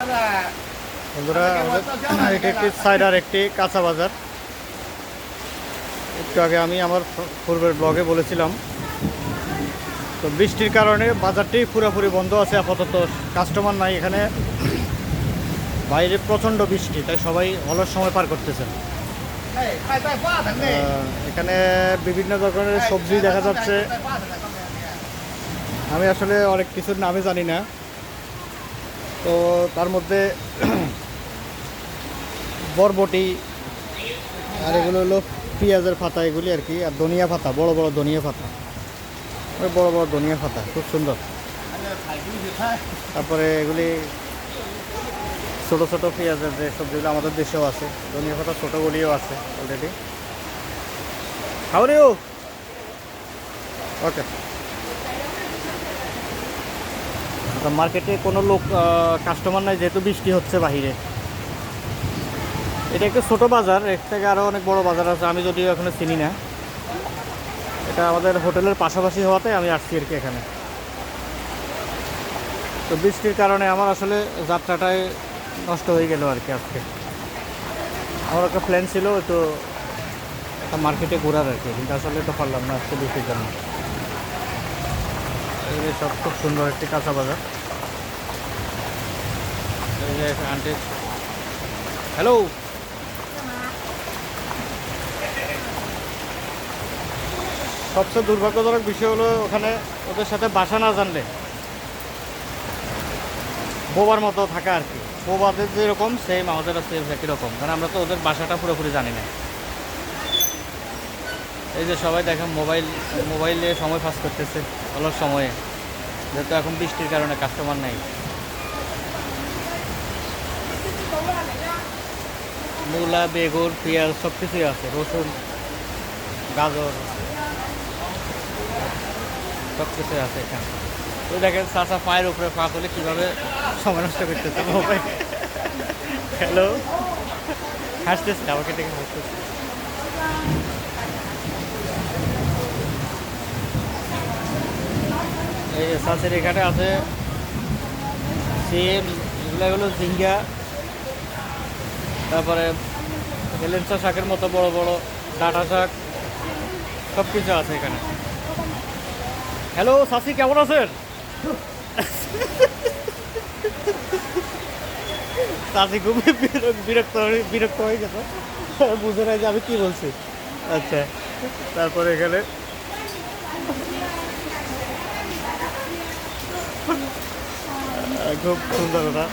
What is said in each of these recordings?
বন্ধুরা এটি একটি সাইডার একটি কাঁচা বাজার। একটু আগে আমি আমার পূর্বের ব্লগে বলেছিলাম, তো বৃষ্টির কারণে বাজারটি পুরোপুরি বন্ধ আছে আপাতত, কাস্টমার নাই এখানে। বাইরে প্রচণ্ড বৃষ্টি, তাই সবাই অলস সময় পার করতেছেন। এখানে বিভিন্ন ধরনের সবজি দেখা যাচ্ছে। আমি আসলে অনেক কিছুর নামে জানি না, তো তার মধ্যে বরবটি, আর এগুলো হলো পেঁয়াজের পাতা, এগুলি আর কি, আর ধনিয়া পাতা, বড় বড় ধনিয়া পাতা, বড় বড় ধনিয়া পাতা, খুব সুন্দর। তারপরে এগুলি ছোটো ছোটো পেঁয়াজের যে সবজিগুলো আমাদের দেশেও আছে, ধনিয়া পাতা ছোটোগুলিও আছে already. How are you? Okay. মার্কেটে কোনো লোক কাস্টমার নাই, যেহেতু বৃষ্টি হচ্ছে বাহিরে। এটা একটা ছোটো বাজার, এর থেকে আরও অনেক বড় বাজার আছে, আমি যদিও এখনো চিনি না। এটা আমাদের হোটেলের পাশাপাশি হওয়াতে আমি আসছি আর কি এখানে। তো বৃষ্টির কারণে আমার আসলে যাত্রাটাই নষ্ট হয়ে গেল আর কি। আজকে আমার একটা প্ল্যান ছিল তো মার্কেটে ঘোরার আর কি, কিন্তু আসলে তো পারলাম না আজকে বৃষ্টির জন্য। এই যে সব খুব সুন্দর একটি কাঁচা বাজার। এই যে আন্টি, হ্যালো। সবচেয়ে দুর্ভাগ্যজনক বিষয় হলো ওখানে ওদের সাথে ভাষা না জানলে বোবার মতো থাকা আর কি। বোবাদের যেরকম সেম আমাদেরও সেম একই রকম, কারণ আমরা তো ওদের ভাষাটা পুরোপুরি জানি না। এই যে সবাই দেখেন মোবাইলে সময় পাস করতেছে অলস সময়ে, যেহেতু এখন বৃষ্টির কারণে কাস্টমার নেই। মূলা, বেগুন, পেঁয়াজ সব কিছুই আছে, রসুন, গাজর সব কিছুই আছে এখানে। তো দেখেন চাচা পায়ের উপরে পা তুলে কীভাবে সময় নষ্ট করতেছে মোবাইল। হ্যালো, হাসতেছে আমাকে দেখে হাসতেছে। এই চাষের এখানে আছে সিম, এগুলো হলো ঝিঙ্গা, তারপরে হেলেঞ্চা শাকের মতো বড় বড় ডাঁটা শাক, সব কিছু আছে এখানে। হ্যালো চাষি, কেমন আছেন? চাষি খুবই বিরক্ত হয়ে গেছে, বুঝে নাই যে আমি কি বলছি। আচ্ছা, তারপরে এখানে খুব সুন্দর ওটা।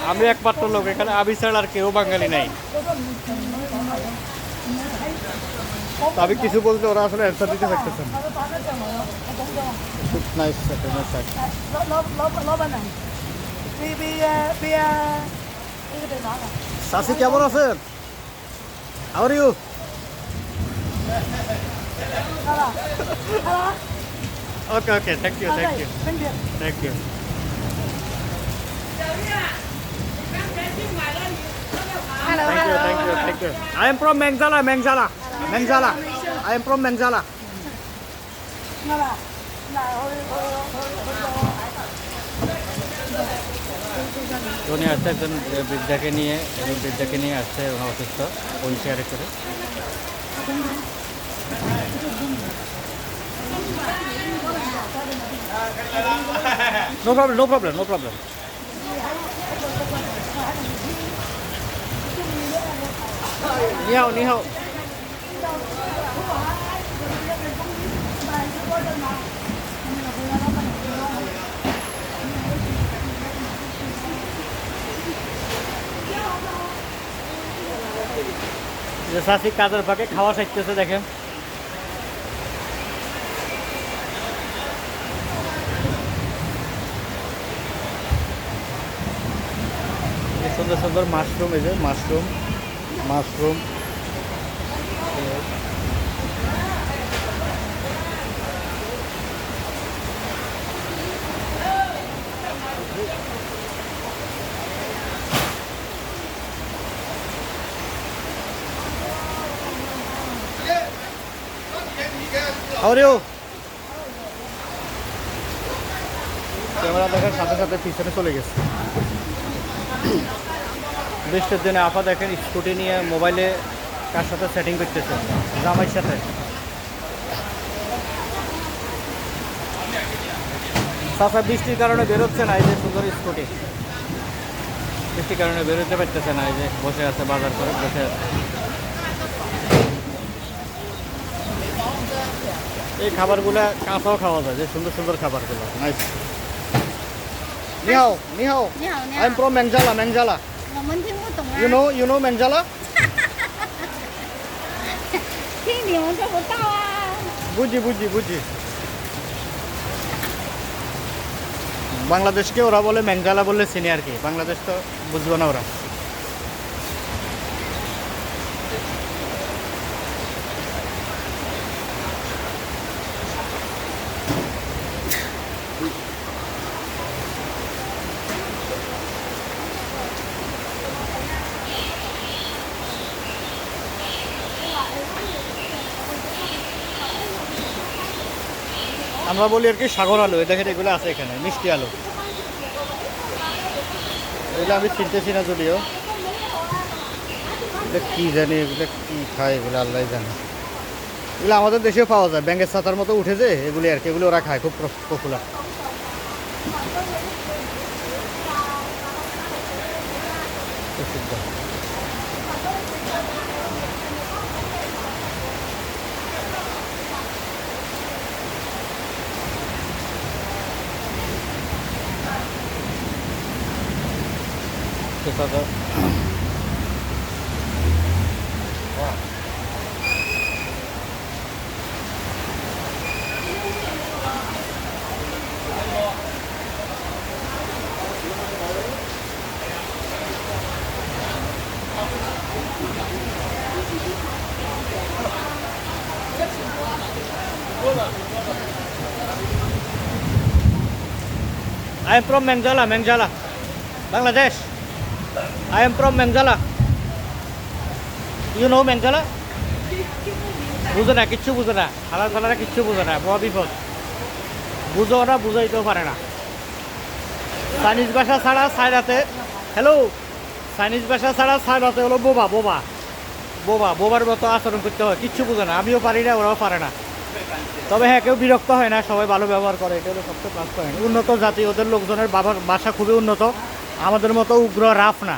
আমি একমাত্র লোক এখানে, আমি ছাড়া আর কেউ বাঙালি নাই। আমি কিছু বলতে ওরা আসলে অ্যান্সার দিতে পারতেছেন। খুব নাইস শাক। চাষি কেমন আছেন? How are you? Okay okay, thank you thank you thank you. Thank you. I am from Mengzala. I am from Mengzala. উনি আসছে একজন বৃদ্ধাকে নিয়ে, এবং বৃদ্ধাকে নিয়ে আসছে অসুস্থ, হুইল চেয়ারে করে। No problem, no problem, no problem. Ni hao, ni hao. যে চাষি কাজের ফাঁকে খাওয়া শিখতেছে দেখেন। সুন্দর সুন্দর মাশরুম, এই যে mushroom. How are you? Camera দেখার সাথে সাথে পিছনে চলে গেছে। বৃষ্টির দিনে আপা দেখেন স্কুটি নিয়ে মোবাইলে কার সাথে সেটিং করতেছে, জামাইয়ের সাথে। চাচা বৃষ্টির কারণে বেরোচ্ছে না, এই যে সুন্দর স্কুটি, বৃষ্টির কারণে বেরোতে পারতেছে না, এই যে বসে আছে বাজার করে বসে আছে। এই খাবারগুলো কাঁচাও খাওয়া যায়, যে সুন্দর সুন্দর খাবারগুলো। Nice. নিহাও নিহাও, 你好，你好 I'm。from Mengjala, Mengjala. 我们听不懂啊。 You know Mengjala? 听你们做不到啊。 বুঝি। বাংলাদেশকে ওরা বলে মেঙ্গালা বললে চিনি আর কি, বাংলাদেশ তো বুঝবো না ওরা। আমরা বলি আর কি সাগর আলু, এই দেখেন এগুলো আছে এখানে, মিষ্টি আলু। এগুলো আমি চিনতেছি না যদিও, এগুলো কী জানি, এগুলো কী খায় এগুলো আল্লাহ জানে। এগুলো আমাদের দেশেও পাওয়া যায়, ব্যাঙের ছাতার মতো উঠেছে এগুলি আর কি, এগুলো ওরা খায়, খুব পপুলার। প্রসিদ্ধ। I am from Mengjala, Bangladesh. I am from Mengjala. You know Mengjala? বুঝে না, কিচ্ছু বুঝে না, হালাল ফালারা কিচ্ছু বুঝে না, বড় বিপদ। বুঝো ওরা, বুঝাইতেও পারে না। চাইনিজ ভাষা ছাড়া সাইরাতে, হ্যালো, চাইনিজ ভাষা ছাড়া সাইরাতে হলো বোবার মতো আচরণ করতে হয়, কিচ্ছু বুঝে না। আমিও পারি না, ওরাও পারে না। তবে হ্যাঁ, কেউ বিরক্ত হয় না, সবাই ভালো ব্যবহার করে, এটা হলো সবচেয়ে প্লাস পয়েন্ট। উন্নত জাতি, ওদের লোকজনের ভাষা খুবই উন্নত, আমাদের মতো উগ্র রাফ না।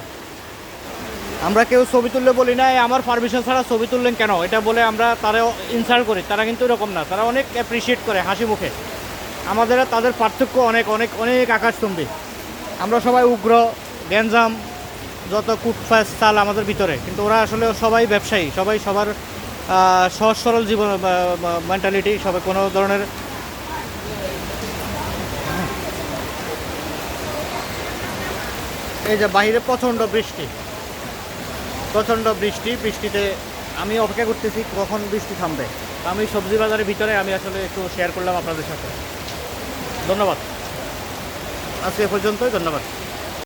আমরা কেউ ছবি তুললে বলি না আমার পারমিশন ছাড়া ছবি তুললেন কেন, এটা বলে আমরা তারা ইনসাল্ট করি। তারা কিন্তু এরকম না, তারা অনেক অ্যাপ্রিসিয়েট করে হাসি মুখে। আমাদের তাদের পার্থক্য অনেক অনেক অনেক আকাশচুম্বী। আমরা সবাই উগ্র, গ্যাঞ্জাম, যত কুটফাস চাল আমাদের ভিতরে, কিন্তু ওরা আসলে সবাই ব্যবসায়ী, সবাই সবার সহজ সরল জীবন মেন্টালিটি, সবাই কোনো ধরনের। এই যে বাইরে প্রচণ্ড বৃষ্টিতে আমি অপেক্ষা করতেছি কখন বৃষ্টি থামবে। আমি সবজি বাজারের ভিতরে, আমি আসলে একটু শেয়ার করলাম আপনাদের সাথে। ধন্যবাদ, আজকে এ পর্যন্তই, ধন্যবাদ।